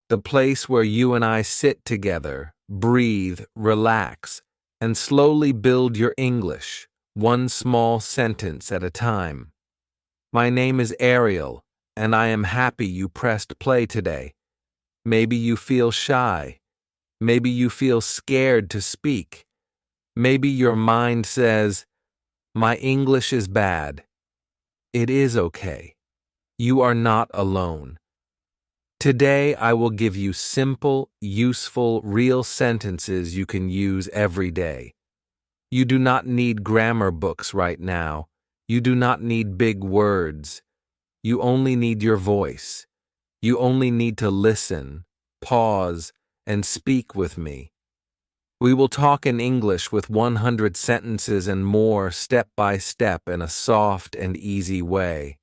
The place where you and I sit together, breathe, relax, and slowly build your English, one small sentence at a time. My name is Ariel, and I am happy you pressed play today. Maybe you feel shy. Maybe you feel scared to speak. Maybe your mind says, "My English is bad." It is okay. You are not alone. Today I will give you simple, useful, real sentences you can use every day. You do not need grammar books right now. You do not need big words. You only need your voice. You only need to listen, pause, and speak with me. We will talk in English with 100 sentences and more step by step in a soft and easy way.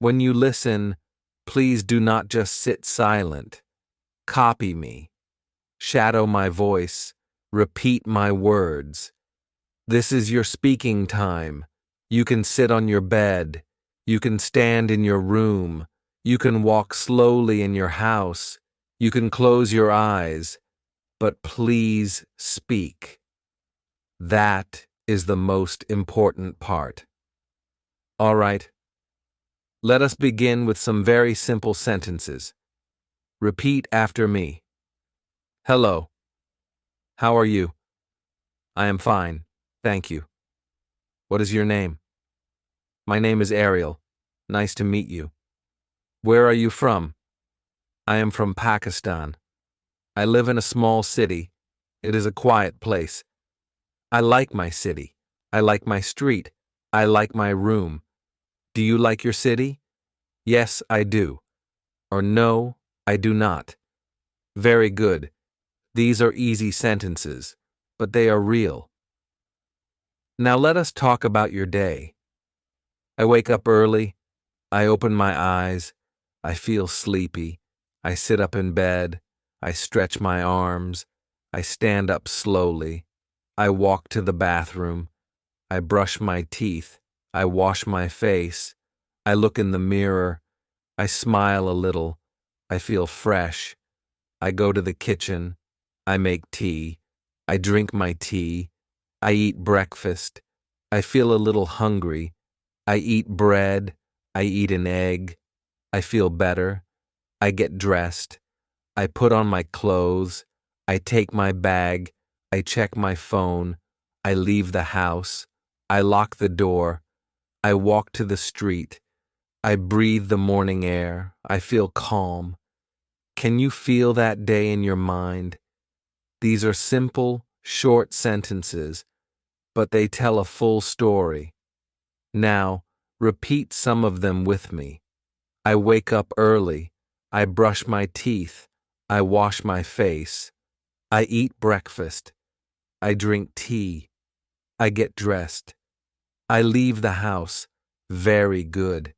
When you listen, please do not just sit silent. Copy me. Shadow my voice. Repeat my words. This is your speaking time. You can sit on your bed. You can stand in your room. You can walk slowly in your house. You can close your eyes. But please speak. That is the most important part. All right. Let us begin with some very simple sentences. Repeat after me. Hello. How are you? I am fine, thank you. What is your name? My name is Ariel. Nice to meet you. Where are you from? I am from Pakistan. I live in a small city. It is a quiet place. I like my city. I like my street. I like my room. Do you like your city? Yes, I do. Or no, I do not. Very good. These are easy sentences, but they are real. Now let us talk about your day. I wake up early. I open my eyes. I feel sleepy. I sit up in bed. I stretch my arms. I stand up slowly. I walk to the bathroom. I brush my teeth. I wash my face. I look in the mirror. I smile a little. I feel fresh. I go to the kitchen. I make tea. I drink my tea. I eat breakfast. I feel a little hungry. I eat bread. I eat an egg. I feel better. I get dressed. I put on my clothes. I take my bag. I check my phone. I leave the house. I lock the door. I walk to the street. I breathe the morning air. I feel calm. Can you feel that day in your mind? These are simple, short sentences, but they tell a full story. Now, repeat some of them with me. I wake up early. I brush my teeth. I wash my face. I eat breakfast. I drink tea. I get dressed. I leave the house. Very good.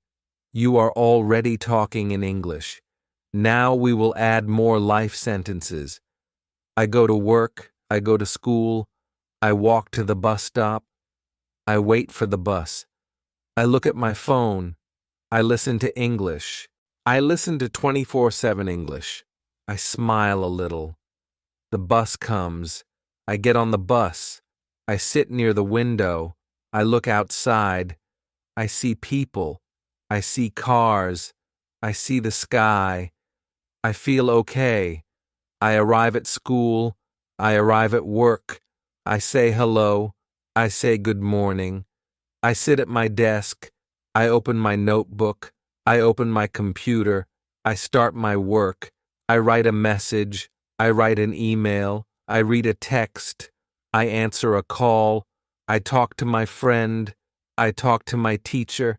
You are already talking in English. Now we will add more life sentences. I go to work. I go to school. I walk to the bus stop. I wait for the bus. I look at my phone. I listen to English. I listen to 24/7 English. I smile a little. The bus comes. I get on the bus. I sit near the window. I look outside. I see people. I see cars. I see the sky. I feel okay. I arrive at school. I arrive at work. I say hello. I say good morning. I sit at my desk. I open my notebook. I open my computer. I start my work. I write a message. I write an email. I read a text. I answer a call. I talk to my friend. I talk to my teacher.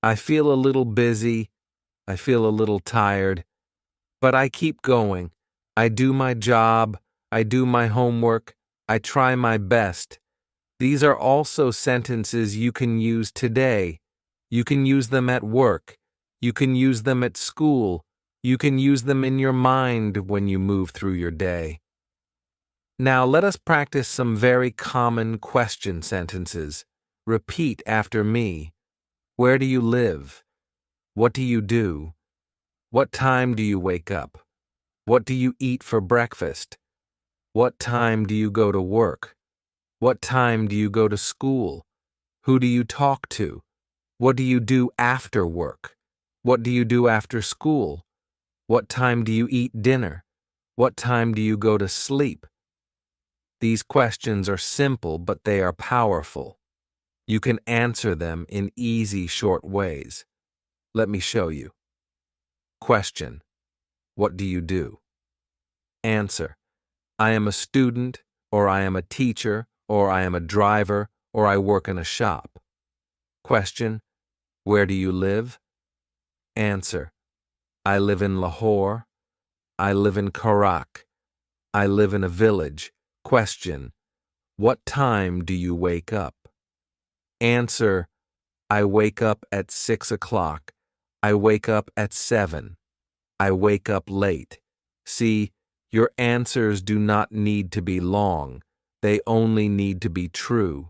I feel a little busy. I feel a little tired. But I keep going. I do my job. I do my homework. I try my best. These are also sentences you can use today. You can use them at work. You can use them at school. You can use them in your mind when you move through your day. Now let us practice some very common question sentences. Repeat after me. Where do you live? What do you do? What time do you wake up? What do you eat for breakfast? What time do you go to work? What time do you go to school? Who do you talk to? What do you do after work? What do you do after school? What time do you eat dinner? What time do you go to sleep? These questions are simple, but they are powerful. You can answer them in easy, short ways. Let me show you. Question: what do you do? Answer: I am a student, or I am a teacher, or I am a driver, or I work in a shop. Question: where do you live? Answer: I live in Lahore. I live in Karak. I live in a village. Question: what time do you wake up? Answer: I wake up at 6 o'clock. I wake up at 7. I wake up late. See, your answers do not need to be long. They only need to be true.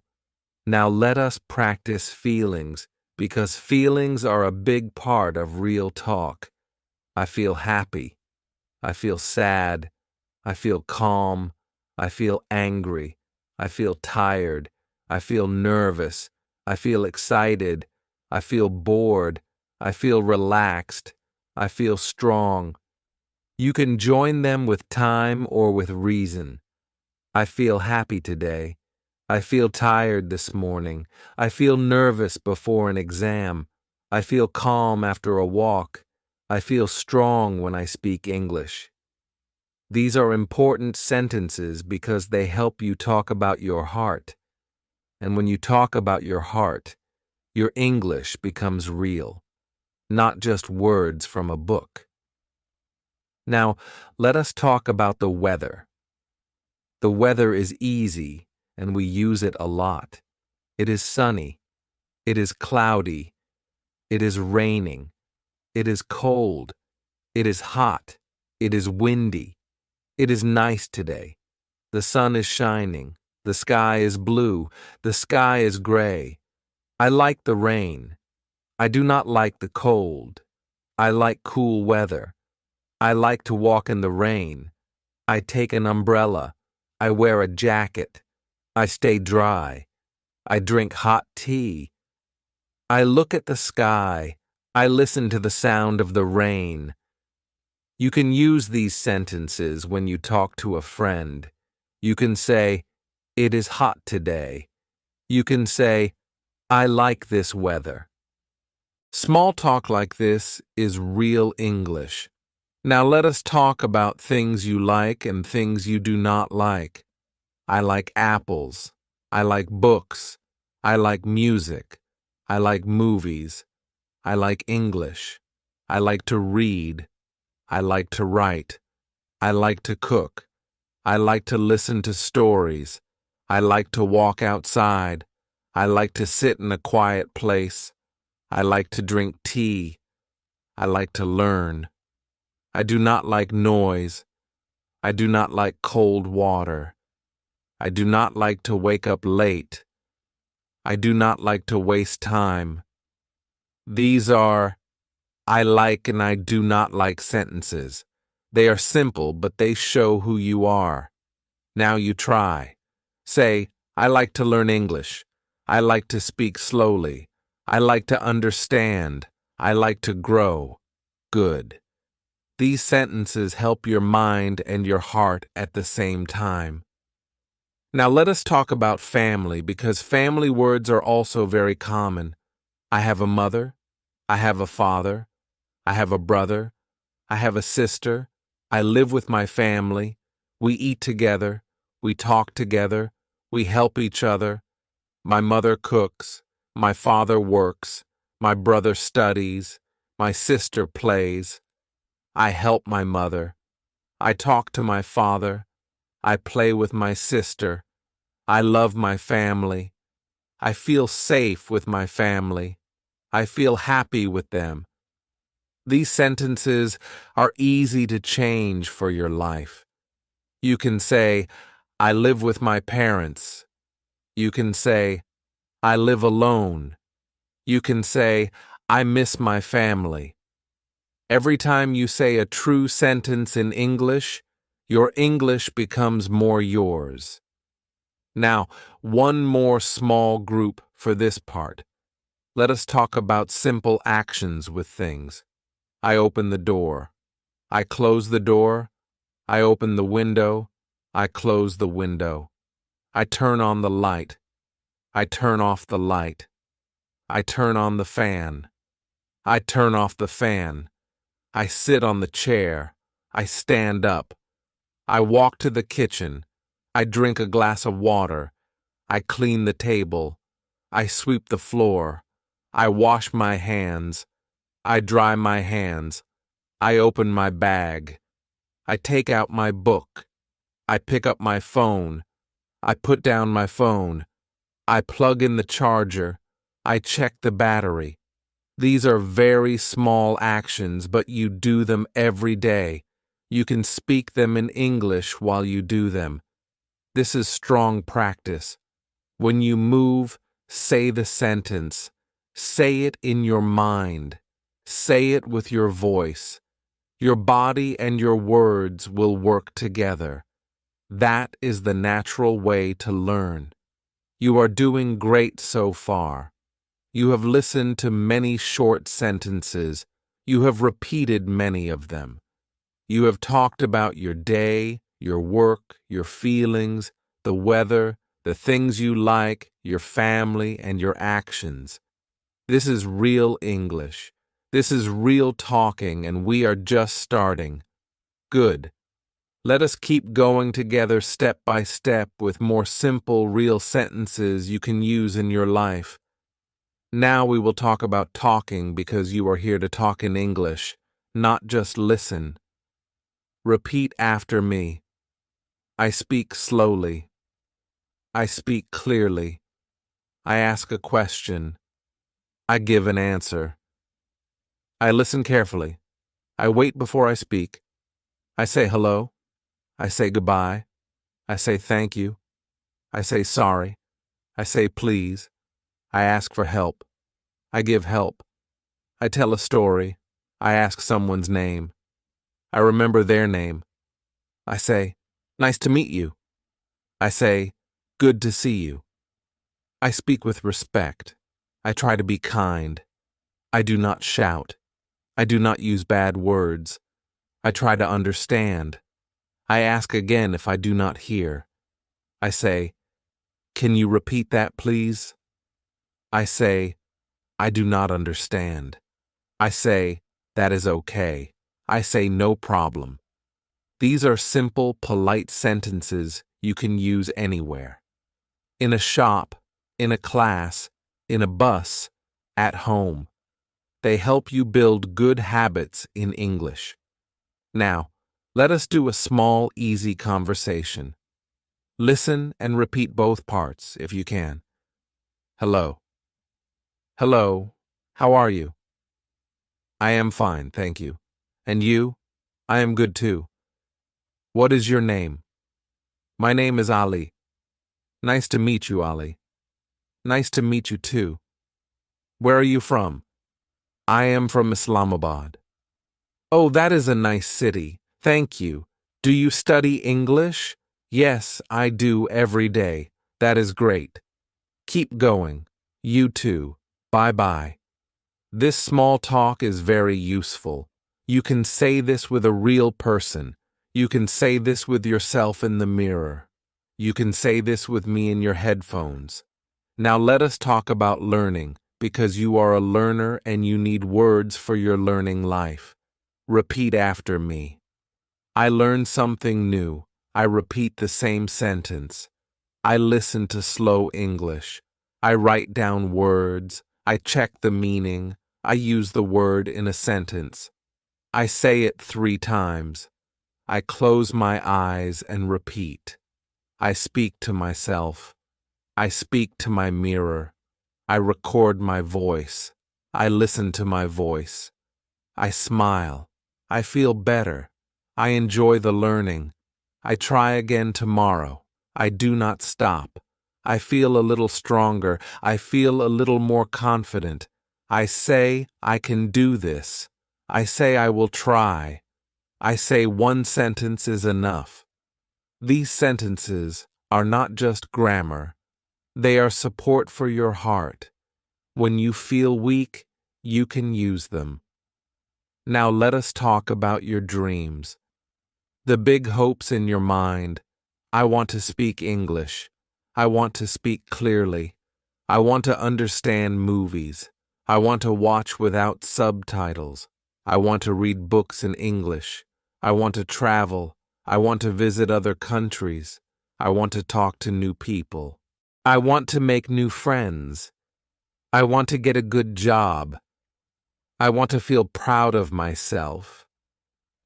Now let us practice feelings, because feelings are a big part of real talk. I feel happy. I feel sad. I feel calm. I feel angry. I feel tired. I feel nervous. I feel excited. I feel bored. I feel relaxed. I feel strong. You can join them with time or with reason. I feel happy today. I feel tired this morning. I feel nervous before an exam. I feel calm after a walk. I feel strong when I speak English. These are important sentences because they help you talk about your heart. And when you talk about your heart, your English becomes real, not just words from a book. Now, let us talk about the weather. The weather is easy, and we use it a lot. It is sunny. It is cloudy. It is raining. It is cold. It is hot. It is windy. It is nice today. The sun is shining. The sky is blue. The sky is gray. I like the rain. I do not like the cold. I like cool weather. I like to walk in the rain. I take an umbrella. I wear a jacket. I stay dry. I drink hot tea. I look at the sky. I listen to the sound of the rain. You can use these sentences when you talk to a friend. You can say, "It is hot today." You can say, "I like this weather." Small talk like this is real English. Now let us talk about things you like and things you do not like. I like apples. I like books. I like music. I like movies. I like English. I like to read. I like to write. I like to cook. I like to listen to stories. I like to walk outside. I like to sit in a quiet place. I like to drink tea. I like to learn. I do not like noise. I do not like cold water. I do not like to wake up late. I do not like to waste time. These are I like and I do not like sentences. They are simple, but they show who you are. Now you try. Say, I like to learn English. I like to speak slowly. I like to understand. I like to grow. Good. These sentences help your mind and your heart at the same time. Now let us talk about family, because family words are also very common. I have a mother. I have a father. I have a brother. I have a sister. I live with my family. We eat together. We talk together. We help each other. My mother cooks. My father works. My brother studies. My sister plays. I help my mother. I talk to my father. I play with my sister. I love my family. I feel safe with my family. I feel happy with them. These sentences are easy to change for your life. You can say, I live with my parents. You can say, I live alone. You can say, I miss my family. Every time you say a true sentence in English, your English becomes more yours. Now, one more small group for this part. Let us talk about simple actions with things. I open the door. I close the door. I open the window. I close the window. I turn on the light. I turn off the light. I turn on the fan. I turn off the fan. I sit on the chair. I stand up. I walk to the kitchen. I drink a glass of water. I clean the table. I sweep the floor. I wash my hands. I dry my hands. I open my bag. I take out my book. I pick up my phone. I put down my phone. I plug in the charger. I check the battery. These are very small actions, but you do them every day. You can speak them in English while you do them. This is strong practice. When you move, say the sentence. Say it in your mind. Say it with your voice. Your body and your words will work together. That is the natural way to learn. You are doing great so far. You have listened to many short sentences. You have repeated many of them. You have talked about your day, your work, your feelings, the weather, the things you like, your family, and your actions. This is real English. This is real talking, and we are just starting. Good. Let us keep going together step by step with more simple, real sentences you can use in your life. Now we will talk about talking because you are here to talk in English, not just listen. Repeat after me. I speak slowly. I speak clearly. I ask a question. I give an answer. I listen carefully. I wait before I speak. I say hello. I say goodbye. I say thank you. I say sorry. I say please. I ask for help. I give help. I tell a story. I ask someone's name. I remember their name. I say, nice to meet you. I say, good to see you. I speak with respect. I try to be kind. I do not shout. I do not use bad words. I try to understand. I ask again if I do not hear. I say, can you repeat that, please? I say, I do not understand. I say, that is okay. I say, no problem. These are simple, polite sentences you can use anywhere. In a shop, in a class, in a bus, at home. They help you build good habits in English. Now, let us do a small, easy conversation. Listen and repeat both parts if you can. Hello. Hello. How are you? I am fine, thank you. And you? I am good too. What is your name? My name is Ali. Nice to meet you, Ali. Nice to meet you too. Where are you from? I am from Islamabad. Oh, that is a nice city. Thank you. Do you study English? Yes, I do every day. That is great. Keep going. You too. Bye-bye. This small talk is very useful. You can say this with a real person. You can say this with yourself in the mirror. You can say this with me in your headphones. Now let us talk about learning, because you are a learner and you need words for your learning life. Repeat after me. I learn something new. I repeat the same sentence. I listen to slow English. I write down words. I check the meaning. I use the word in a sentence. I say it 3 times. I close my eyes and repeat. I speak to myself. I speak to my mirror. I record my voice. I listen to my voice. I smile. I feel better. I enjoy the learning. I try again tomorrow. I do not stop. I feel a little stronger. I feel a little more confident. I say I can do this. I say I will try. I say one sentence is enough. These sentences are not just grammar. They are support for your heart. When you feel weak, you can use them. Now let us talk about your dreams. The big hopes in your mind. I want to speak English. I want to speak clearly. I want to understand movies. I want to watch without subtitles. I want to read books in English. I want to travel. I want to visit other countries. I want to talk to new people. I want to make new friends. I want to get a good job. I want to feel proud of myself.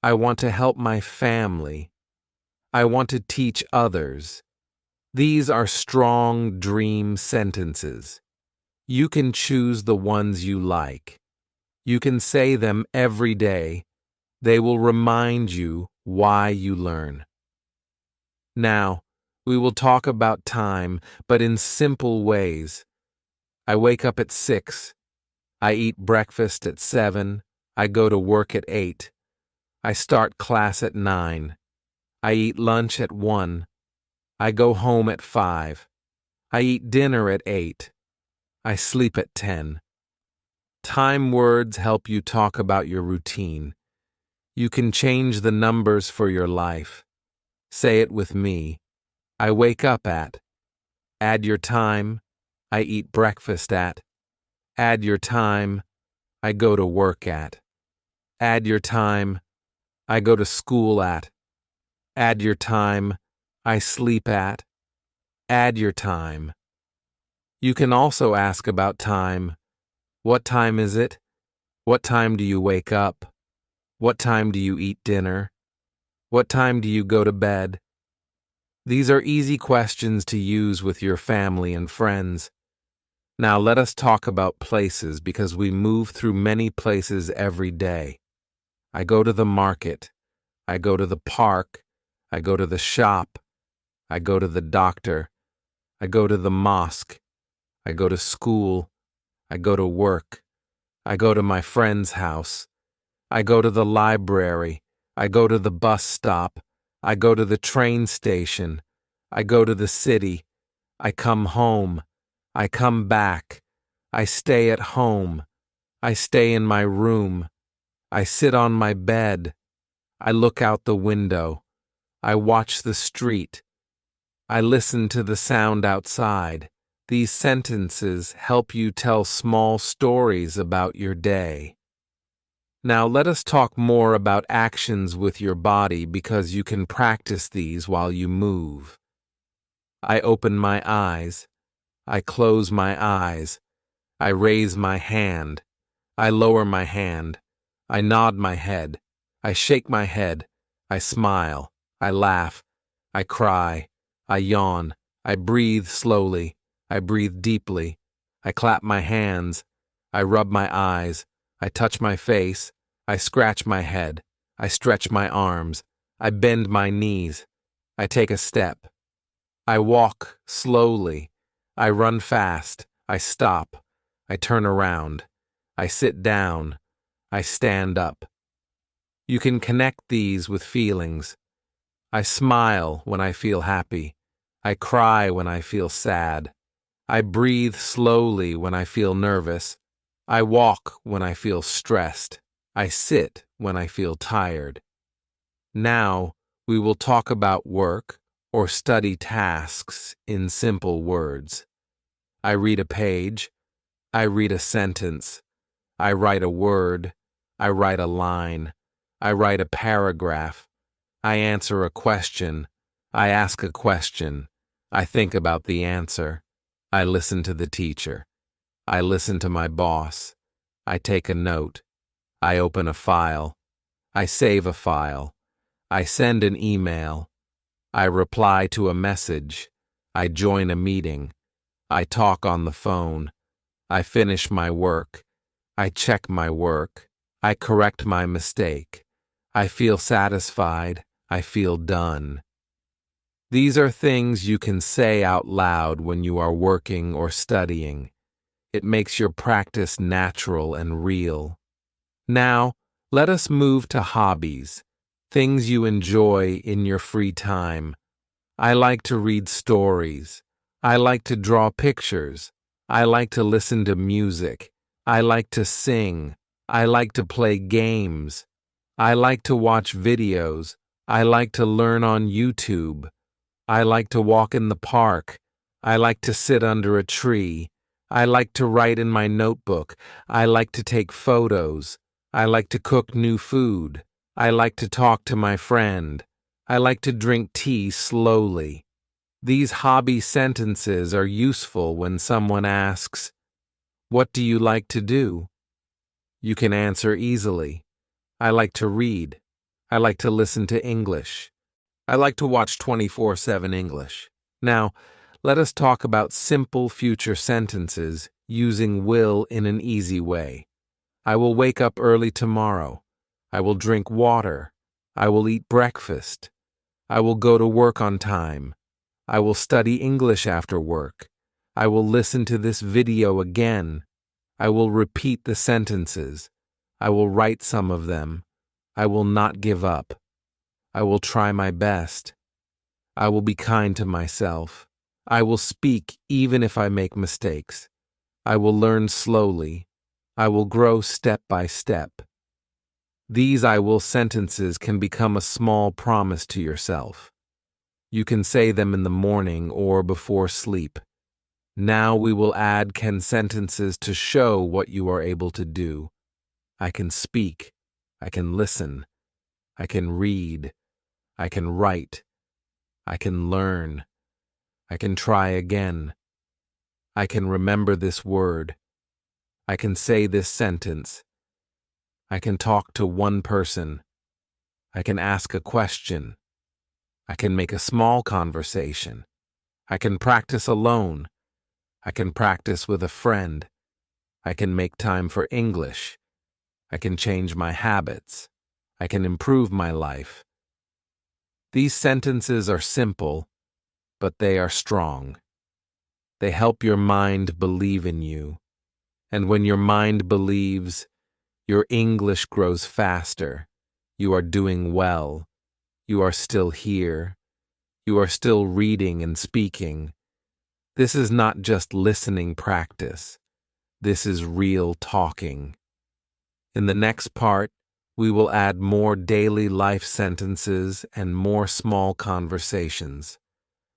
I want to help my family. I want to teach others. These are strong dream sentences. You can choose the ones you like. You can say them every day. They will remind you why you learn. Now, we will talk about time, but in simple ways. I wake up at 6. I eat breakfast at 7. I go to work at 8. I start class at 9. I eat lunch at 1. I go home at 5. I eat dinner at 8. I sleep at 10. Time words help you talk about your routine. You can change the numbers for your life. Say it with me. I wake up at. Add your time. I eat breakfast at. Add your time. I go to work at. Add your time. I go to school at. Add your time. I sleep at. Add your time. You can also ask about time. What time is it? What time do you wake up? What time do you eat dinner? What time do you go to bed? These are easy questions to use with your family and friends. Now let us talk about places because we move through many places every day. I go to the market. I go to the park. I go to the shop. I go to the doctor. I go to the mosque. I go to school. I go to work. I go to my friend's house. I go to the library. I go to the bus stop. I go to the train station. I go to the city. I come home. I come back. I stay at home. I stay in my room. I sit on my bed. I look out the window. I watch the street. I listen to the sound outside. These sentences help you tell small stories about your day. Now let us talk more about actions with your body because you can practice these while you move. I open my eyes. I close my eyes. I raise my hand. I lower my hand. I nod my head. I shake my head. I smile. I laugh. I cry. I yawn. I breathe slowly. I breathe deeply. I clap my hands. I rub my eyes. I touch my face. I scratch my head. I stretch my arms. I bend my knees. I take a step. I walk slowly. I run fast. I stop. I turn around. I sit down. I stand up. You can connect these with feelings. I smile when I feel happy. I cry when I feel sad. I breathe slowly when I feel nervous. I walk when I feel stressed. I sit when I feel tired. Now, we will talk about work or study tasks in simple words. I read a page. I read a sentence. I write a word. I write a line. I write a paragraph. I answer a question. I ask a question. I think about the answer. I listen to the teacher. I listen to my boss. I take a note. I open a file. I save a file. I send an email. I reply to a message. I join a meeting. I talk on the phone. I finish my work. I check my work. I correct my mistake. I feel satisfied. I feel done. These are things you can say out loud when you are working or studying. It makes your practice natural and real. Now, Let us move to hobbies, things you enjoy in your free time. I like to read stories. I like to draw pictures. I like to listen to music. I like to sing. I like to play games. I like to watch videos. I like to learn on YouTube. I like to walk in the park. I like to sit under a tree. I like to write in my notebook. I like to take photos. I like to cook new food. I like to talk to my friend. I like to drink tea slowly. These hobby sentences are useful when someone asks, "What do you like to do?" You can answer easily. I like to read. I like to listen to English. I like to watch 24/7 English. Now, let us talk about simple future sentences using will in an easy way. I will wake up early tomorrow. I will drink water. I will eat breakfast. I will go to work on time. I will study English after work. I will listen to this video again. I will repeat the sentences. I will write some of them. I will not give up. I will try my best. I will be kind to myself. I will speak even if I make mistakes. I will learn slowly. I will grow step by step. These I will sentences can become a small promise to yourself. You can say them in the morning or before sleep. Now we will add can sentences to show what you are able to do. I can speak. I can listen. I can read. I can write. I can learn. I can try again. I can remember this word. I can say this sentence. I can talk to one person. I can ask a question. I can make a small conversation. I can practice alone. I can practice with a friend. I can make time for English. I can change my habits. I can improve my life. These sentences are simple, but they are strong. They help your mind believe in you. And when your mind believes, your English grows faster. You are doing well. You are still here. You are still reading and speaking. This is not just listening practice. This is real talking. In the next part, we will add more daily life sentences and more small conversations,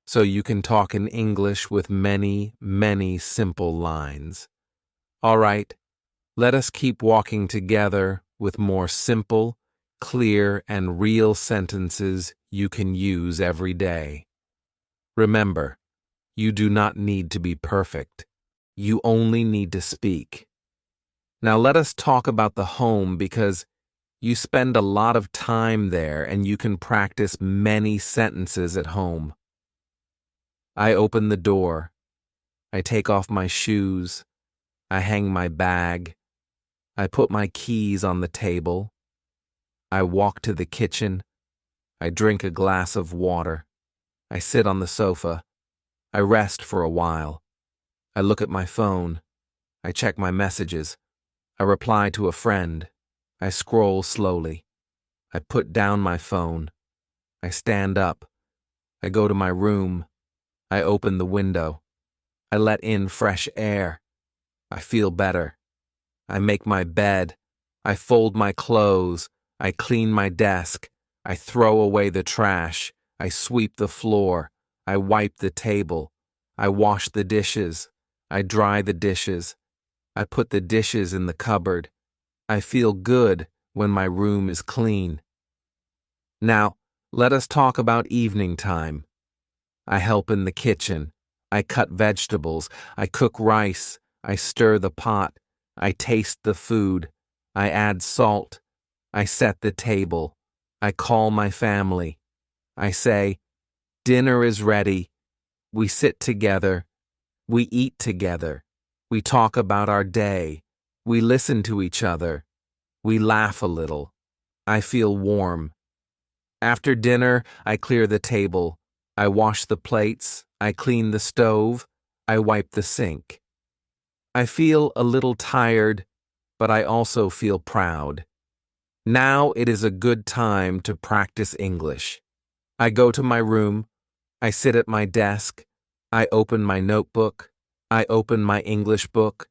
so you can talk in English with many, many simple lines. All right, let us keep walking together with more simple, clear, and real sentences you can use every day. Remember, you do not need to be perfect. You only need to speak. Now let us talk about the home because you spend a lot of time there and you can practice many sentences at home. I open the door. I take off my shoes. I hang my bag. I put my keys on the table. I walk to the kitchen. I drink a glass of water. I sit on the sofa. I rest for a while. I look at my phone. I check my messages. I reply to a friend. I scroll slowly. I put down my phone. I stand up. I go to my room. I open the window. I let in fresh air. I feel better. I make my bed. I fold my clothes. I clean my desk. I throw away the trash. I sweep the floor. I wipe the table. I wash the dishes. I dry the dishes. I put the dishes in the cupboard. I feel good when my room is clean. Now, let us talk about evening time. I help in the kitchen. I cut vegetables. I cook rice. I stir the pot. I taste the food. I add salt. I set the table. I call my family. I say, "Dinner is ready." We sit together. We eat together. We talk about our day. We listen to each other. We laugh a little. I feel warm. After dinner, I clear the table. I wash the plates. I clean the stove. I wipe the sink. I feel a little tired, but I also feel proud. Now it is a good time to practice English. I go to my room. I sit at my desk. I open my notebook. I open my English book.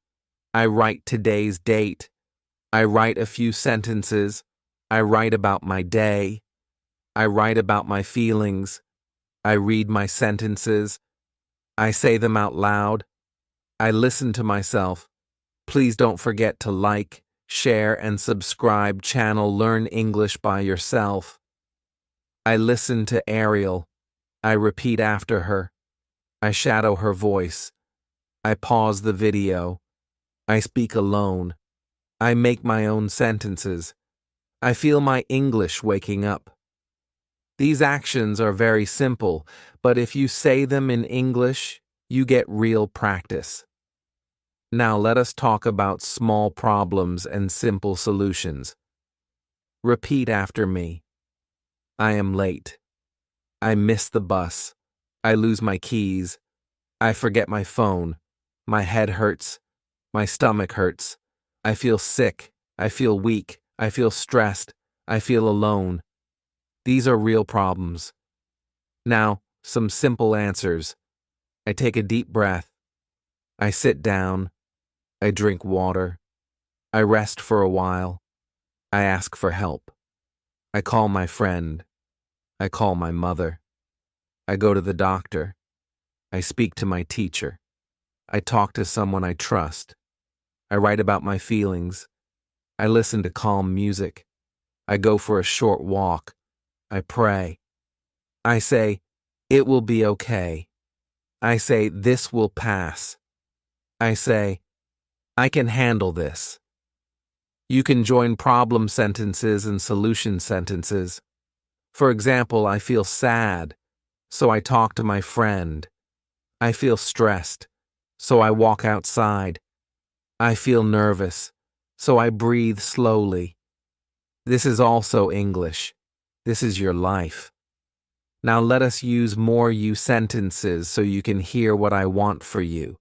I write today's date. I write a few sentences. I write about my day. I write about my feelings. I read my sentences. I say them out loud. I listen to myself. Please don't forget to like, share, and subscribe channel Learn English by Yourself. I listen to Ariel. I repeat after her. I shadow her voice. I pause the video. I speak alone. I make my own sentences. I feel my English waking up. These actions are very simple, but if you say them in English, you get real practice. Now let us talk about small problems and simple solutions. Repeat after me. I am late. I miss the bus. I lose my keys. I forget my phone. My head hurts. My stomach hurts. I feel sick. I feel weak. I feel stressed. I feel alone. These are real problems. Now, some simple answers. I take a deep breath. I sit down. I drink water. I rest for a while. I ask for help. I call my friend. I call my mother. I go to the doctor. I speak to my teacher. I talk to someone I trust. I write about my feelings. I listen to calm music. I go for a short walk. I pray. I say, it will be okay. I say, this will pass. I say, I can handle this. You can join problem sentences and solution sentences. For example, I feel sad, so I talk to my friend. I feel stressed, so I walk outside. I feel nervous, so I breathe slowly. This is also English. This is your life. Now let us use more you sentences so you can hear what I want for you.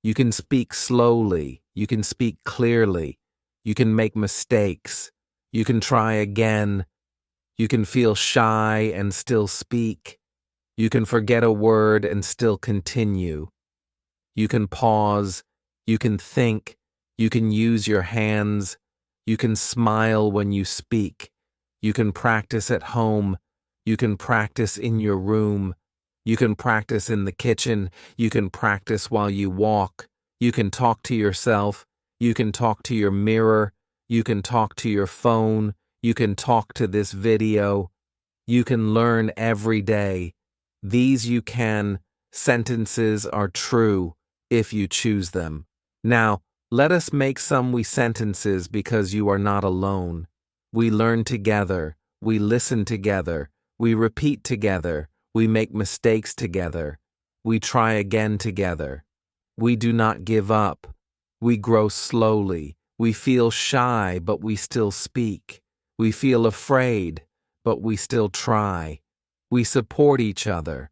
You can speak slowly. You can speak clearly. You can make mistakes. You can try again. You can feel shy and still speak. You can forget a word and still continue. You can pause. You can think. You can use your hands. You can smile when you speak. You can practice at home. You can practice in your room. You can practice in the kitchen. You can practice while you walk. You can talk to yourself. You can talk to your mirror. You can talk to your phone. You can talk to this video. You can learn every day. These you can. Sentences are true if you choose them. Now, let us make some we sentences because you are not alone. We learn together. We listen together. We repeat together. We make mistakes together. We try again together. We do not give up. We grow slowly. We feel shy, but we still speak. We feel afraid, but we still try. We support each other.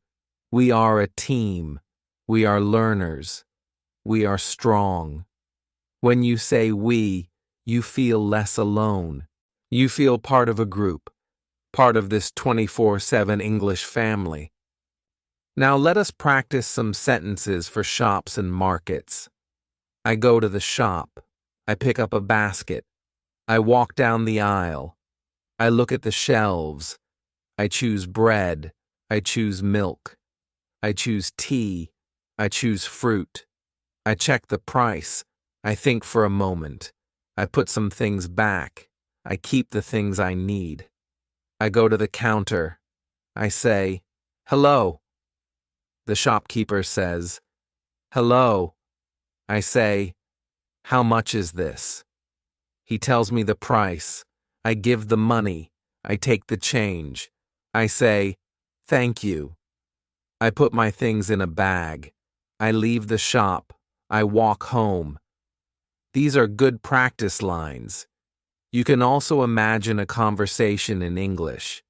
We are a team. We are learners. We are strong. When you say we, you feel less alone. You feel part of a group, part of this 24/7 English family. Now let us practice some sentences for shops and markets. I go to the shop. I pick up a basket. I walk down the aisle. I look at the shelves. I choose bread. I choose milk. I choose tea. I choose fruit. I check the price. I think for a moment. I put some things back. I keep the things I need. I go to the counter. I say, hello. The shopkeeper says, hello. I say, how much is this? He tells me the price. I give the money. I take the change. I say, thank you. I put my things in a bag. I leave the shop. I walk home. These are good practice lines. You can also imagine a conversation in English.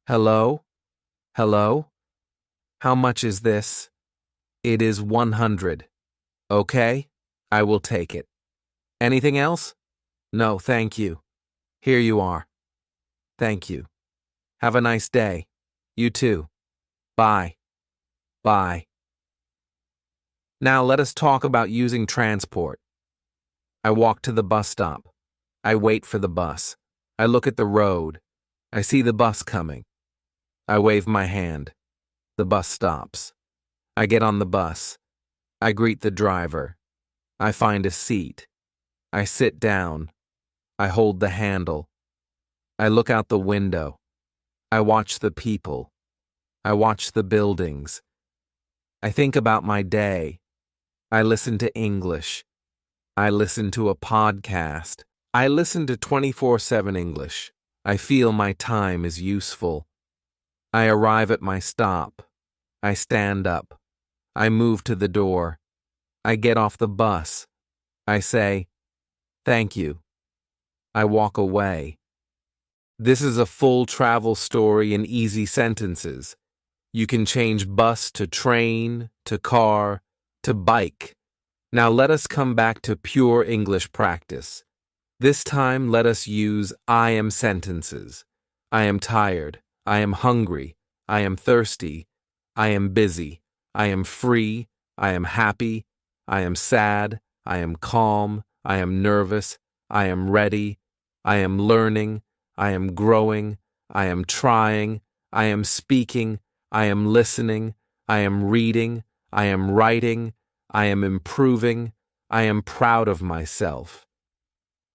Hello? Hello? How much is this? It is 100. Okay, I will take it. Anything else? No, thank you. Here you are. Thank you. Have a nice day. You too. Bye. Bye. Now let us talk about using transport. I walk to the bus stop. I wait for the bus. I look at the road. I see the bus coming. I wave my hand. The bus stops. I get on the bus. I greet the driver. I find a seat. I sit down. I hold the handle. I look out the window. I watch the people. I watch the buildings. I think about my day. I listen to English. I listen to a podcast. I listen to 24/7 English. I feel my time is useful. I arrive at my stop. I stand up. I move to the door. I get off the bus. I say, "Thank you." I walk away. This is a full travel story in easy sentences. You can change bus to train, to car, to bike. Now let us come back to pure English practice. This time let us use I am sentences. I am tired. I am hungry. I am thirsty. I am busy. I am free. I am happy. I am sad. I am calm. I am nervous. I am ready. I am learning. I am growing. I am trying. I am speaking. I am listening. I am reading. I am writing. I am improving. I am proud of myself.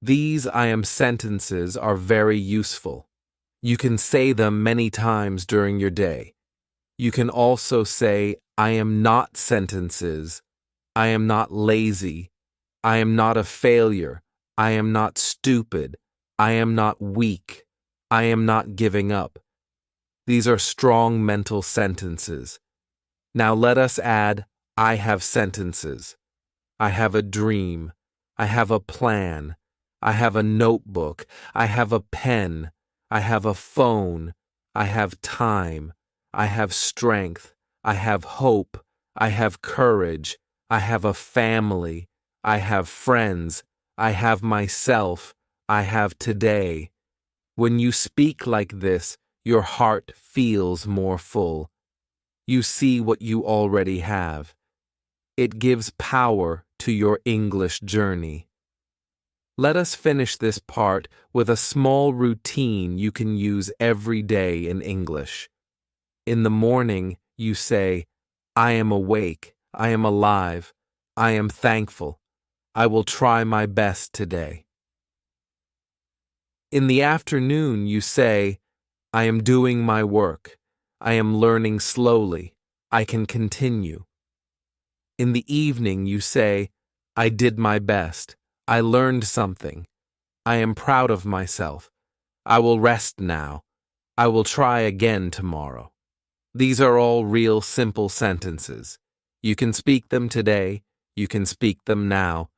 These I am sentences are very useful. You can say them many times during your day. You can also say I am not sentences. I am not lazy. I am not a failure. I am not stupid. I am not weak. I am not giving up. These are strong mental sentences. Now let us add I have sentences. I have a dream. I have a plan. I have a notebook. I have a pen. I have a phone. I have time. I have strength. I have hope. I have courage. I have a family. I have friends. I have myself. I have today. When you speak like this, your heart feels more full. You see what you already have. It gives power to your English journey. Let us finish this part with a small routine you can use every day in English. In the morning, you say, I am awake, I am alive, I am thankful, I will try my best today. In the afternoon, you say, I am doing my work, I am learning slowly, I can continue. In the evening, you say, I did my best, I learned something, I am proud of myself, I will rest now, I will try again tomorrow. These are all real simple sentences. You can speak them today, you can speak them now,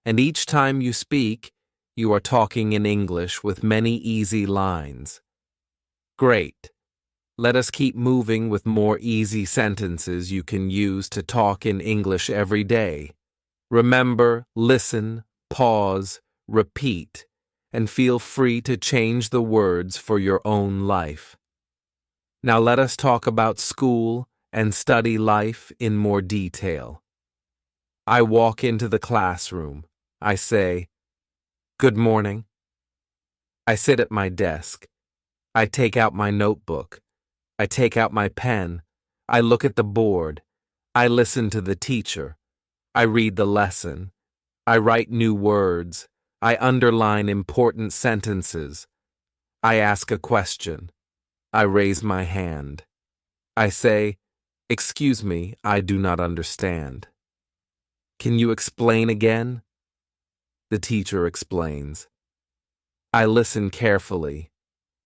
and each time you speak, you are talking in English with many easy lines. Great. Let us keep moving with more easy sentences you can use to talk in English every day. Remember, listen, pause, repeat, and feel free to change the words for your own life. Now let us talk about school and study life in more detail. I walk into the classroom. I say, Good morning. I sit at my desk. I take out my notebook. I take out my pen. I look at the board. I listen to the teacher. I read the lesson. I write new words. I underline important sentences. I ask a question. I raise my hand. I say, Excuse me, I do not understand. Can you explain again? The teacher explains. I listen carefully.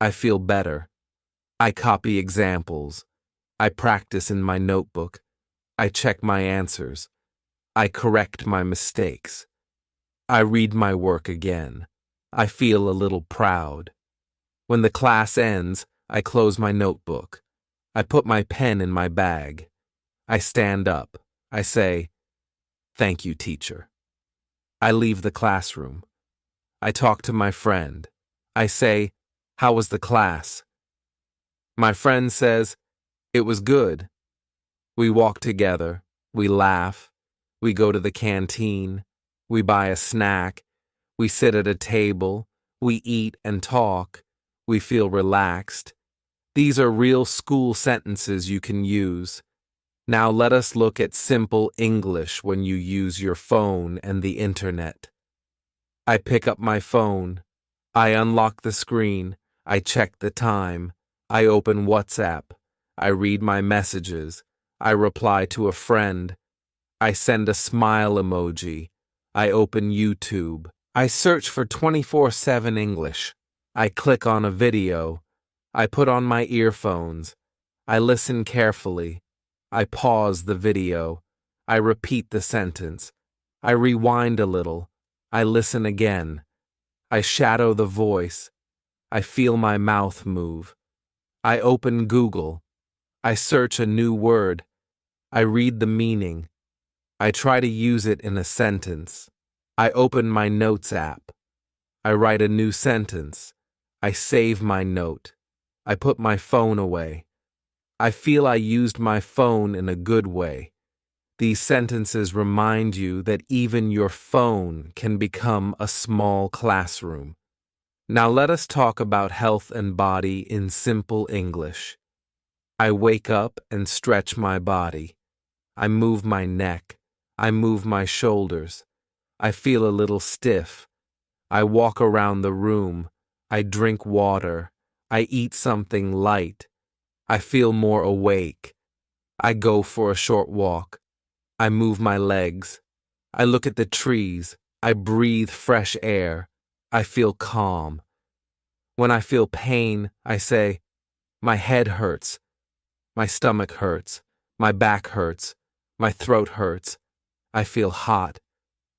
I feel better. I copy examples. I practice in my notebook. I check my answers. I correct my mistakes. I read my work again. I feel a little proud. When the class ends, I close my notebook. I put my pen in my bag. I stand up. I say, Thank you, teacher. I leave the classroom. I talk to my friend. I say, "How was the class?" My friend says, "It was good." We walk together, we laugh, we go to the canteen, we buy a snack, we sit at a table, we eat and talk, we feel relaxed. These are real school sentences you can use. Now let us look at simple English when you use your phone and the internet. I pick up my phone. I unlock the screen. I check the time. I open WhatsApp. I read my messages. I reply to a friend. I send a smile emoji. I open YouTube. I search for 24/7 English. I click on a video. I put on my earphones. I listen carefully. I pause the video. I repeat the sentence. I rewind a little. I listen again. I shadow the voice. I feel my mouth move. I open Google. I search a new word. I read the meaning. I try to use it in a sentence. I open my notes app. I write a new sentence. I save my note. I put my phone away. I feel I used my phone in a good way. These sentences remind you that even your phone can become a small classroom. Now let us talk about health and body in simple English. I wake up and stretch my body. I move my neck. I move my shoulders. I feel a little stiff. I walk around the room. I drink water. I eat something light. I feel more awake. I go for a short walk. I move my legs. I look at the trees. I breathe fresh air. I feel calm. When I feel pain, I say, my head hurts. My stomach hurts. My back hurts. My throat hurts. I feel hot.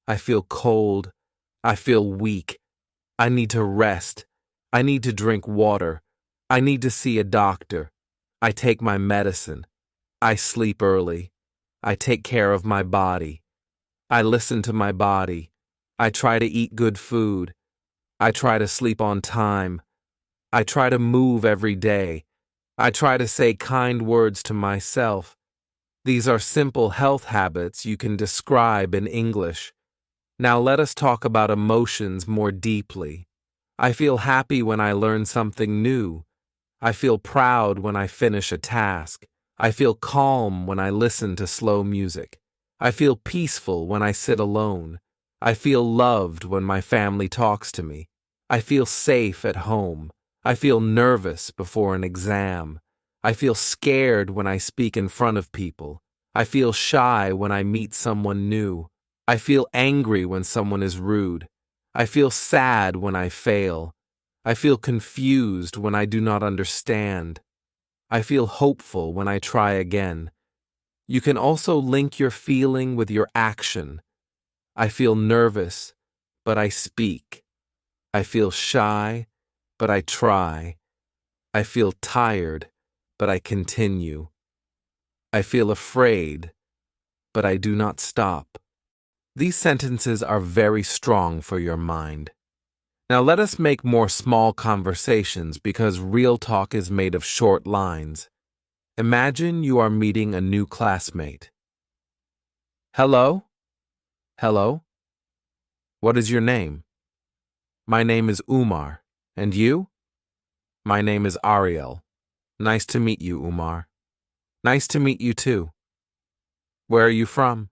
I feel cold. I feel weak. I need to rest. I need to drink water. I need to see a doctor. I take my medicine. I sleep early. I take care of my body. I listen to my body. I try to eat good food. I try to sleep on time. I try to move every day. I try to say kind words to myself. These are simple health habits you can describe in English. Now let us talk about emotions more deeply. I feel happy when I learn something new. I feel proud when I finish a task. I feel calm when I listen to slow music. I feel peaceful when I sit alone. I feel loved when my family talks to me. I feel safe at home. I feel nervous before an exam. I feel scared when I speak in front of people. I feel shy when I meet someone new. I feel angry when someone is rude. I feel sad when I fail. I feel confused when I do not understand. I feel hopeful when I try again. You can also link your feeling with your action. I feel nervous, but I speak. I feel shy, but I try. I feel tired, but I continue. I feel afraid, but I do not stop. These sentences are very strong for your mind. Now let us make more small conversations because real talk is made of short lines. Imagine you are meeting a new classmate. Hello? Hello? What is your name? My name is Umar. And you? My name is Ariel. Nice to meet you, Umar. Nice to meet you too. Where are you from?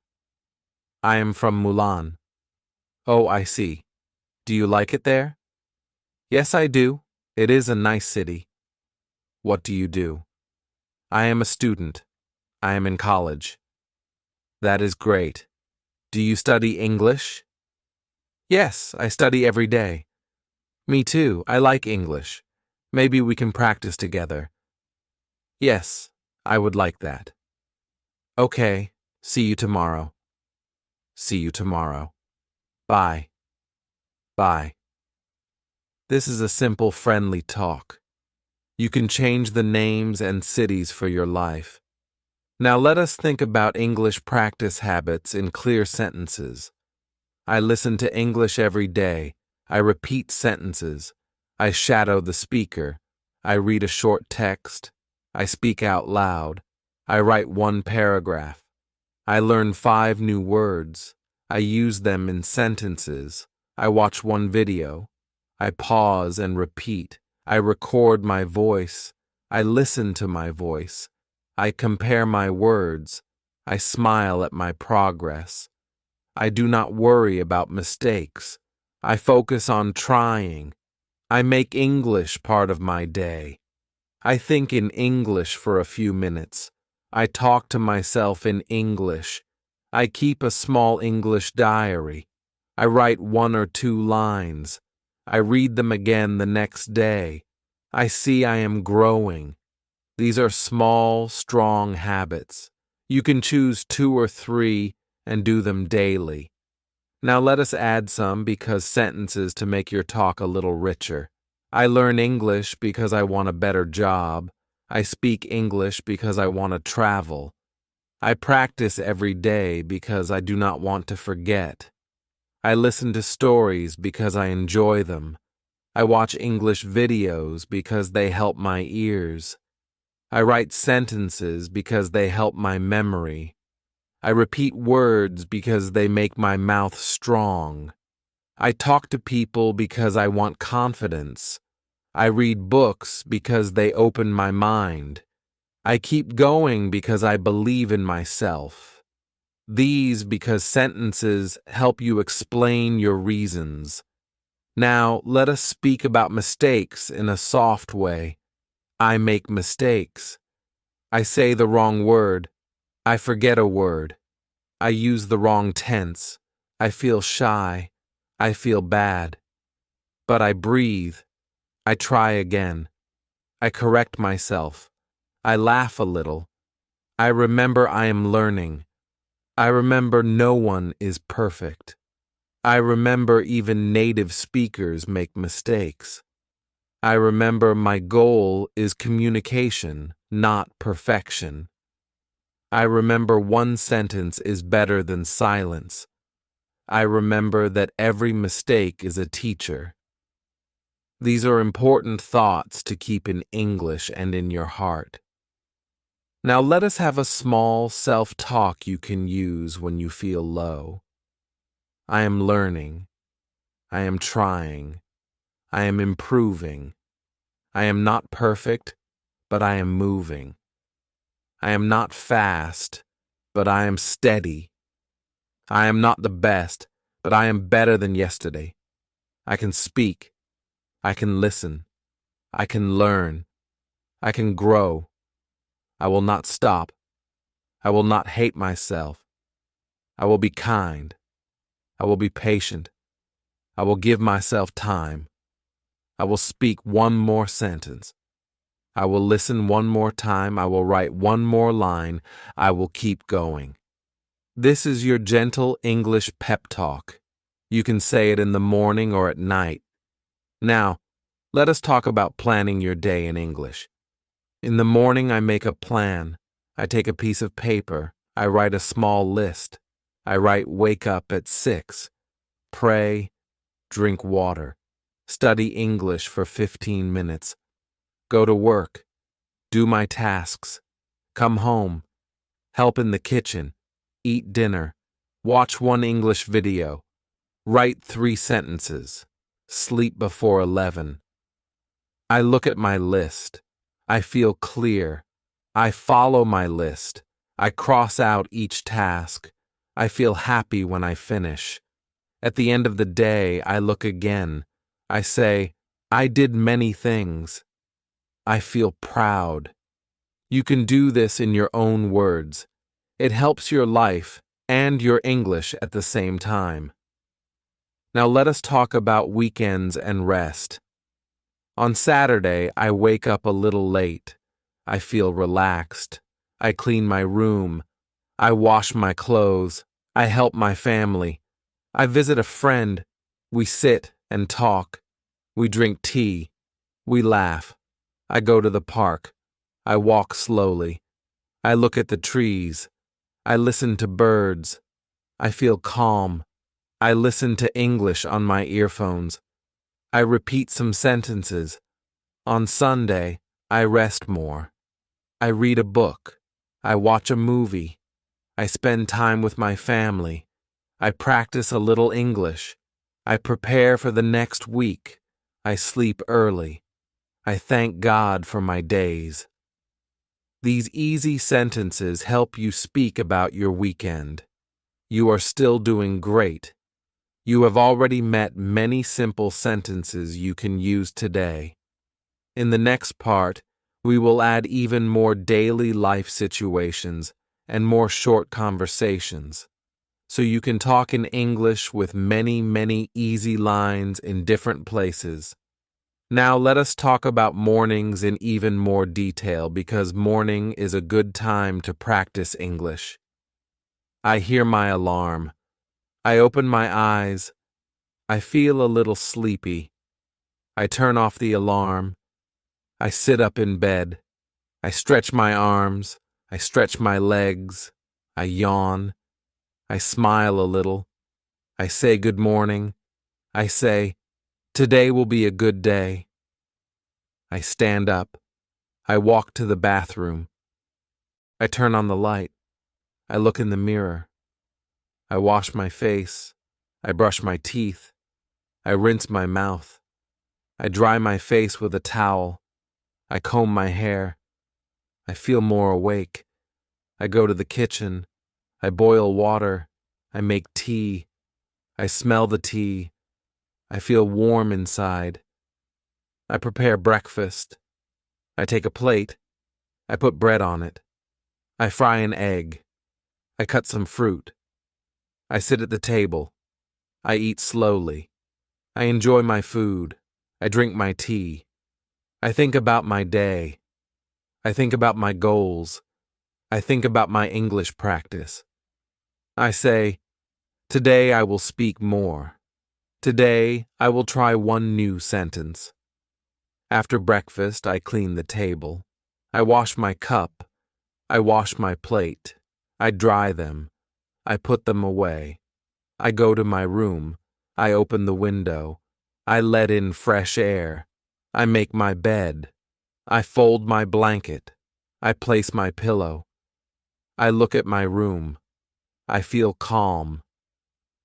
I am from Mulan. Oh, I see. Do you like it there? Yes, I do. It is a nice city. What do you do? I am a student. I am in college. That is great. Do you study English? Yes, I study every day. Me too. I like English. Maybe we can practice together. Yes, I would like that. Okay, see you tomorrow. See you tomorrow. Bye. Bye. This is a simple, friendly talk. You can change the names and cities for your life. Now let us think about English practice habits in clear sentences. I listen to English every day. I repeat sentences. I shadow the speaker. I read a short text. I speak out loud. I write one paragraph. I learn 5 new words. I use them in sentences. I watch one video. I pause and repeat. I record my voice. I listen to my voice. I compare my words. I smile at my progress. I do not worry about mistakes. I focus on trying. I make English part of my day. I think in English for a few minutes. I talk to myself in English. I keep a small English diary. I write 1 or 2 lines. I read them again the next day. I see I am growing. These are small, strong habits. You can choose 2 or 3 and do them daily. Now let us add some because sentences to make your talk a little richer. I learn English because I want a better job. I speak English because I want to travel. I practice every day because I do not want to forget. I listen to stories because I enjoy them. I watch English videos because they help my ears. I write sentences because they help my memory. I repeat words because they make my mouth strong. I talk to people because I want confidence. I read books because they open my mind. I keep going because I believe in myself. These because sentences help you explain your reasons. Now, let us speak about mistakes in a soft way. I make mistakes. I say the wrong word. I forget a word. I use the wrong tense. I feel shy. I feel bad. But I breathe. I try again. I correct myself. I laugh a little. I remember I am learning. I remember no one is perfect. I remember even native speakers make mistakes. I remember my goal is communication, not perfection. I remember one sentence is better than silence. I remember that every mistake is a teacher. These are important thoughts to keep in English and in your heart. Now let us have a small self-talk you can use when you feel low. I am learning. I am trying. I am improving. I am not perfect, but I am moving. I am not fast, but I am steady. I am not the best, but I am better than yesterday. I can speak. I can listen. I can learn. I can grow. I will not stop. I will not hate myself. I will be kind. I will be patient. I will give myself time. I will speak one more sentence. I will listen one more time. I will write one more line. I will keep going. This is your gentle English pep talk. You can say it in the morning or at night. Now, let us talk about planning your day in English. In the morning, I make a plan. I take a piece of paper. I write a small list. I write wake up at 6. Pray. Drink water. Study English for 15 minutes. Go to work. Do my tasks. Come home. Help in the kitchen. Eat dinner. Watch one English video. Write 3 sentences. Sleep before 11. I look at my list. I feel clear. I follow my list. I cross out each task. I feel happy when I finish. At the end of the day, I look again. I say, I did many things. I feel proud. You can do this in your own words. It helps your life and your English at the same time. Now let us talk about weekends and rest. On Saturday, I wake up a little late. I feel relaxed. I clean my room. I wash my clothes. I help my family. I visit a friend. We sit and talk. We drink tea. We laugh. I go to the park. I walk slowly. I look at the trees. I listen to birds. I feel calm. I listen to English on my earphones. I repeat some sentences. On Sunday, I rest more. I read a book. I watch a movie. I spend time with my family. I practice a little English. I prepare for the next week. I sleep early. I thank God for my days. These easy sentences help you speak about your weekend. You are still doing great. You have already met many simple sentences you can use today. In the next part, we will add even more daily life situations and more short conversations, so you can talk in English with many easy lines in different places. Now let us talk about mornings in even more detail because morning is a good time to practice English. I hear my alarm. I open my eyes. I feel a little sleepy. I turn off the alarm. I sit up in bed. I stretch my arms. I stretch my legs. I yawn. I smile a little. I say good morning. I say, today will be a good day. I stand up. I walk to the bathroom. I turn on the light. I look in the mirror. I wash my face. I brush my teeth. I rinse my mouth. I dry my face with a towel. I comb my hair. I feel more awake. I go to the kitchen. I boil water. I make tea. I smell the tea. I feel warm inside. I prepare breakfast. I take a plate. I put bread on it. I fry an egg. I cut some fruit. I sit at the table. I eat slowly. I enjoy my food. I drink my tea. I think about my day. I think about my goals. I think about my English practice. I say, today I will speak more. Today I will try one new sentence. After breakfast, I clean the table. I wash my cup. I wash my plate. I dry them. I put them away. I go to my room. I open the window. I let in fresh air. I make my bed. I fold my blanket. I place my pillow. I look at my room. I feel calm.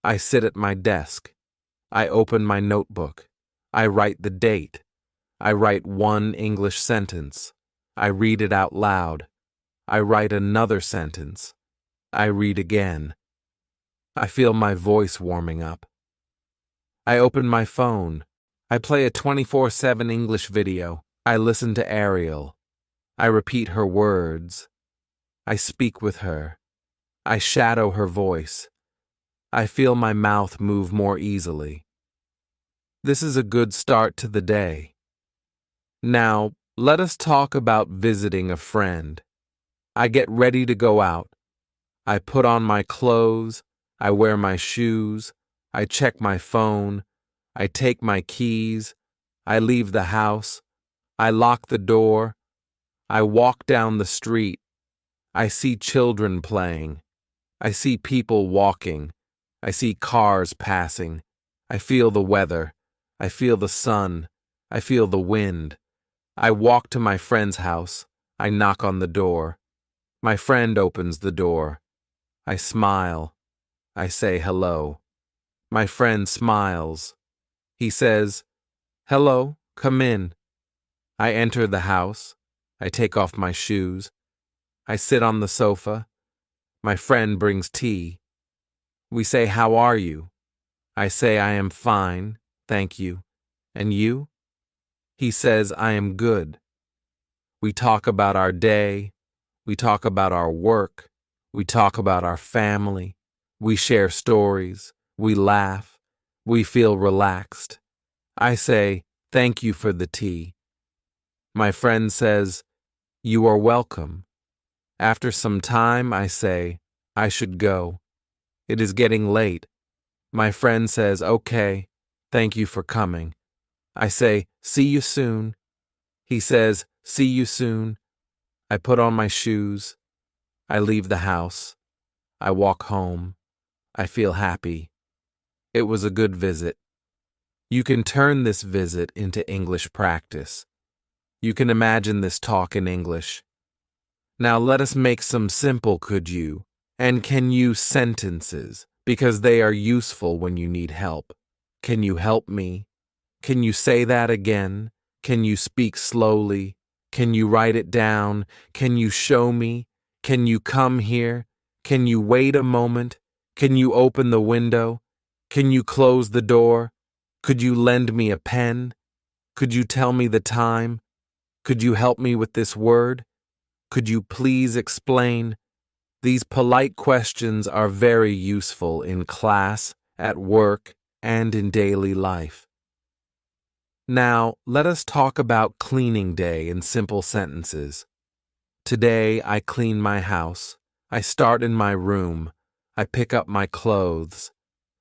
I sit at my desk. I open my notebook. I write the date. I write one English sentence. I read it out loud. I write another sentence. I read again. I feel my voice warming up. I open my phone. I play a 24/7 English video. I listen to Ariel. I repeat her words. I speak with her. I shadow her voice. I feel my mouth move more easily. This is a good start to the day. Now, let us talk about visiting a friend. I get ready to go out. I put on my clothes. I wear my shoes. I check my phone. I take my keys. I leave the house. I lock the door. I walk down the street. I see children playing. I see people walking. I see cars passing. I feel the weather. I feel the sun. I feel the wind. I walk to my friend's house. I knock on the door. My friend opens the door. I smile. I say hello. My friend smiles. He says, "Hello, come in." I enter the house. I take off my shoes. I sit on the sofa. My friend brings tea. We say, "How are you?" I say, "I am fine, thank you." "And you?" He says, "I am good." We talk about our day. We talk about our work. We talk about our family. We share stories. We laugh. We feel relaxed. I say, "Thank you for the tea." My friend says, "You are welcome." After some time, I say, "I should go. It is getting late." My friend says, "Okay, thank you for coming." I say, "See you soon." He says, "See you soon." I put on my shoes. I leave the house. I walk home. I feel happy. It was a good visit. You can turn this visit into English practice. You can imagine this talk in English. Now let us make some simple could you and can you sentences because they are useful when you need help. Can you help me? Can you say that again? Can you speak slowly? Can you write it down? Can you show me? Can you come here? Can you wait a moment? Can you open the window? Can you close the door? Could you lend me a pen? Could you tell me the time? Could you help me with this word? Could you please explain? These polite questions are very useful in class, at work, and in daily life. Now, let us talk about cleaning day in simple sentences. Today, I clean my house. I start in my room. I pick up my clothes.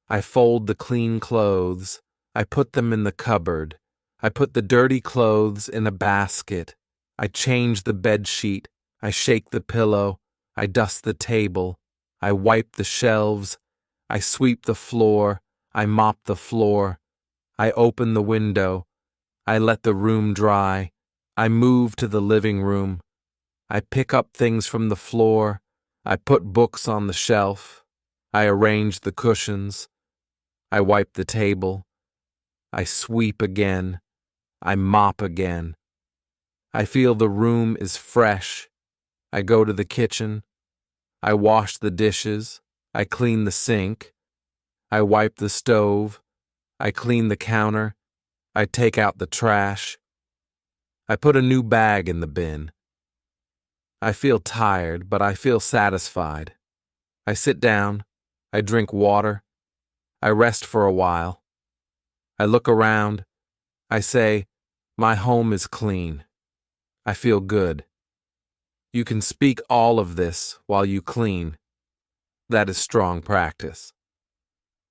I fold the clean clothes. I put them in the cupboard. I put the dirty clothes in a basket. I change the bed sheet. I shake the pillow. I dust the table. I wipe the shelves. I sweep the floor. I mop the floor. I open the window. I let the room dry. I move to the living room. I pick up things from the floor. I put books on the shelf. I arrange the cushions. I wipe the table. I sweep again. I mop again. I feel the room is fresh. I go to the kitchen. I wash the dishes. I clean the sink. I wipe the stove. I clean the counter. I take out the trash. I put a new bag in the bin. I feel tired, but I feel satisfied. I sit down. I drink water. I rest for a while. I look around. I say, my home is clean. I feel good. You can speak all of this while you clean. That is strong practice.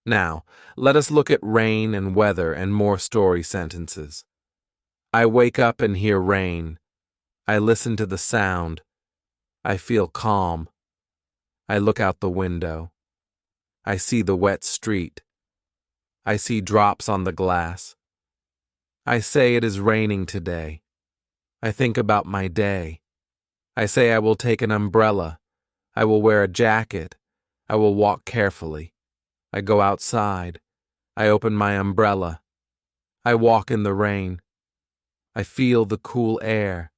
Now, let us look at rain and weather and more story sentences. I wake up and hear rain. I listen to the sound. I feel calm. I look out the window. I see the wet street. I see drops on the glass. I say it is raining today. I think about my day. I say I will take an umbrella. I will wear a jacket. I will walk carefully. I go outside. I open my umbrella. I walk in the rain. I feel the cool air.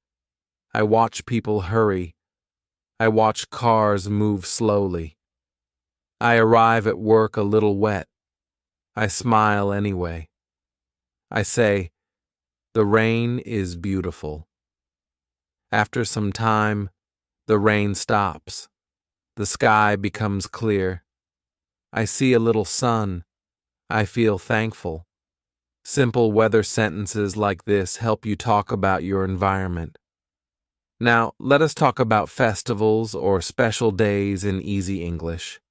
I watch people hurry. I watch cars move slowly. I arrive at work a little wet. I smile anyway. I say, the rain is beautiful. After some time, the rain stops. The sky becomes clear. I see a little sun. I feel thankful. Simple weather sentences like this help you talk about your environment. Now, let us talk about festivals or special days in easy English.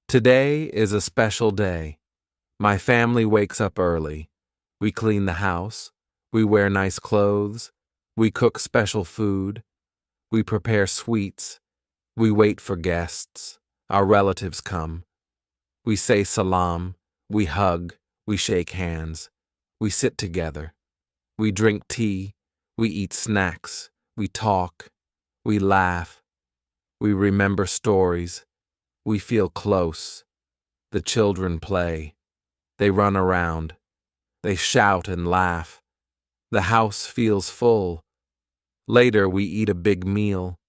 Today is a special day. My family wakes up early. We clean the house. We wear nice clothes. We cook special food. We prepare sweets. We wait for guests. Our relatives come. We say salam. We hug. We shake hands. We sit together. We drink tea. We eat snacks. We talk. We laugh. We remember stories. We feel close. The children play. They run around. They shout and laugh. The house feels full. Later, we eat a big meal.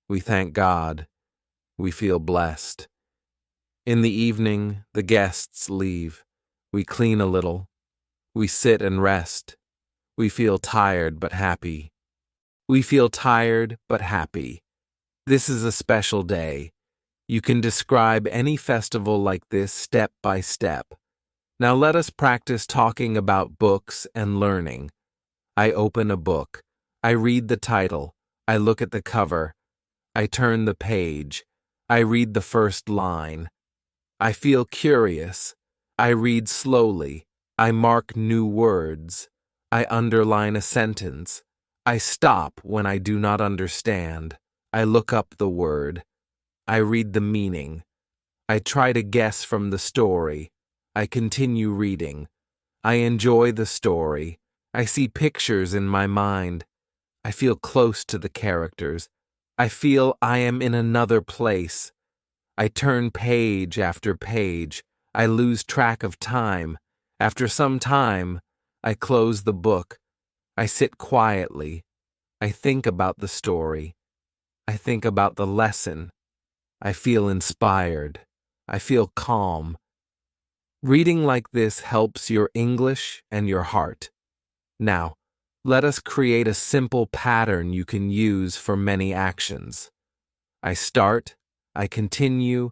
We thank God. We feel blessed. In the evening, the guests leave. We clean a little. We sit and rest. We feel tired but happy. We feel tired but happy. This is a special day. You can describe any festival like this step by step. Now let us practice talking about books and learning. I open a book. I read the title. I look at the cover. I turn the page. I read the first line. I feel curious. I read slowly. I mark new words. I underline a sentence. I stop when I do not understand. I look up the word. I read the meaning. I try to guess from the story. I continue reading. I enjoy the story. I see pictures in my mind. I feel close to the characters. I feel I am in another place. I turn page after page. I lose track of time. After some time, I close the book. I sit quietly. I think about the story. I think about the lesson. I feel inspired. I feel calm. Reading like this helps your English and your heart. Now, let us create a simple pattern you can use for many actions. I start, I continue,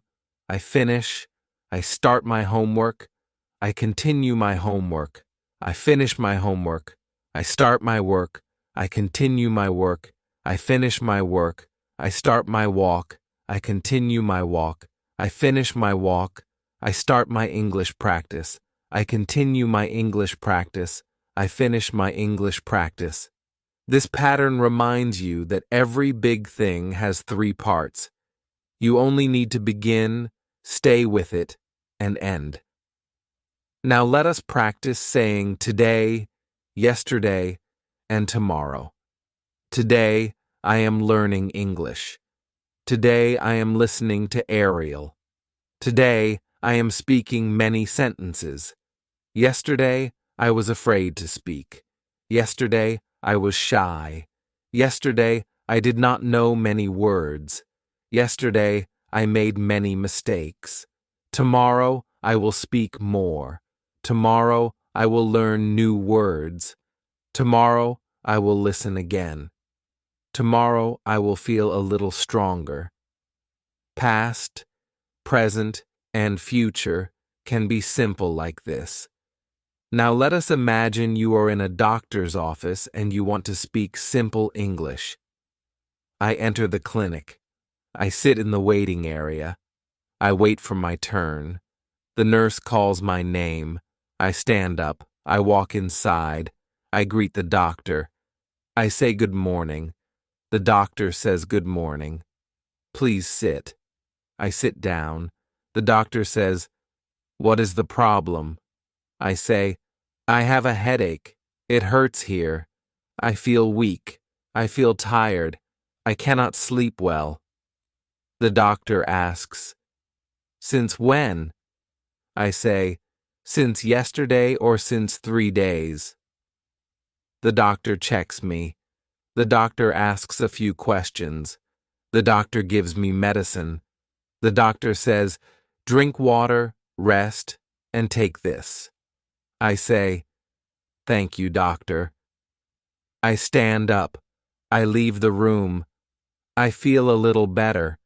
I finish, I start my homework, I continue my homework, I finish my homework, I start my work, I continue my work, I finish my work, I start my walk, I continue my walk, I finish my walk, I start my English practice, I continue my English practice, I finish my English practice. This pattern reminds you that every big thing has 3 parts. You only need to begin, stay with it, and end. Now let us practice saying today, yesterday, and tomorrow. Today, I am learning English. Today, I am listening to Ariel. Today, I am speaking many sentences. Yesterday, I was afraid to speak. Yesterday, I was shy. Yesterday, I did not know many words. Yesterday, I made many mistakes. Tomorrow, I will speak more. Tomorrow, I will learn new words. Tomorrow, I will listen again. Tomorrow, I will feel a little stronger. Past, present, and future can be simple like this. Now let us imagine you are in a doctor's office and you want to speak simple English. I enter the clinic. I sit in the waiting area. I wait for my turn. The nurse calls my name. I stand up. I walk inside. I greet the doctor. I say good morning. The doctor says good morning. Please sit. I sit down. The doctor says, "What is the problem?" I say, "I have a headache. It hurts here. I feel weak. I feel tired. I cannot sleep well." The doctor asks, "Since when?" I say, "Since yesterday or since 3 days." The doctor checks me. The doctor asks a few questions. The doctor gives me medicine. The doctor says, "Drink water, rest, and take this." I say, "Thank you, doctor." I stand up. I leave the room. I feel a little better.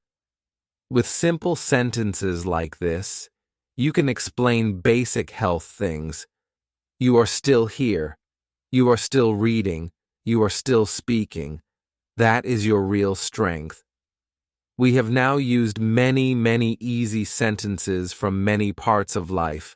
With simple sentences like this, you can explain basic health things. You are still here. You are still reading. You are still speaking. That is your real strength. We have now used many easy sentences from many parts of life.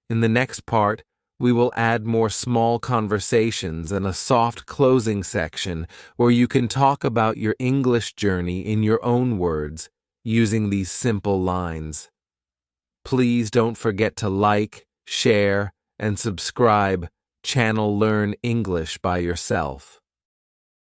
In the next part, we will add more small conversations and a soft closing section where you can talk about your English journey in your own words, using these simple lines. Please don't forget to like, share, and subscribe Channel Learn English by yourself.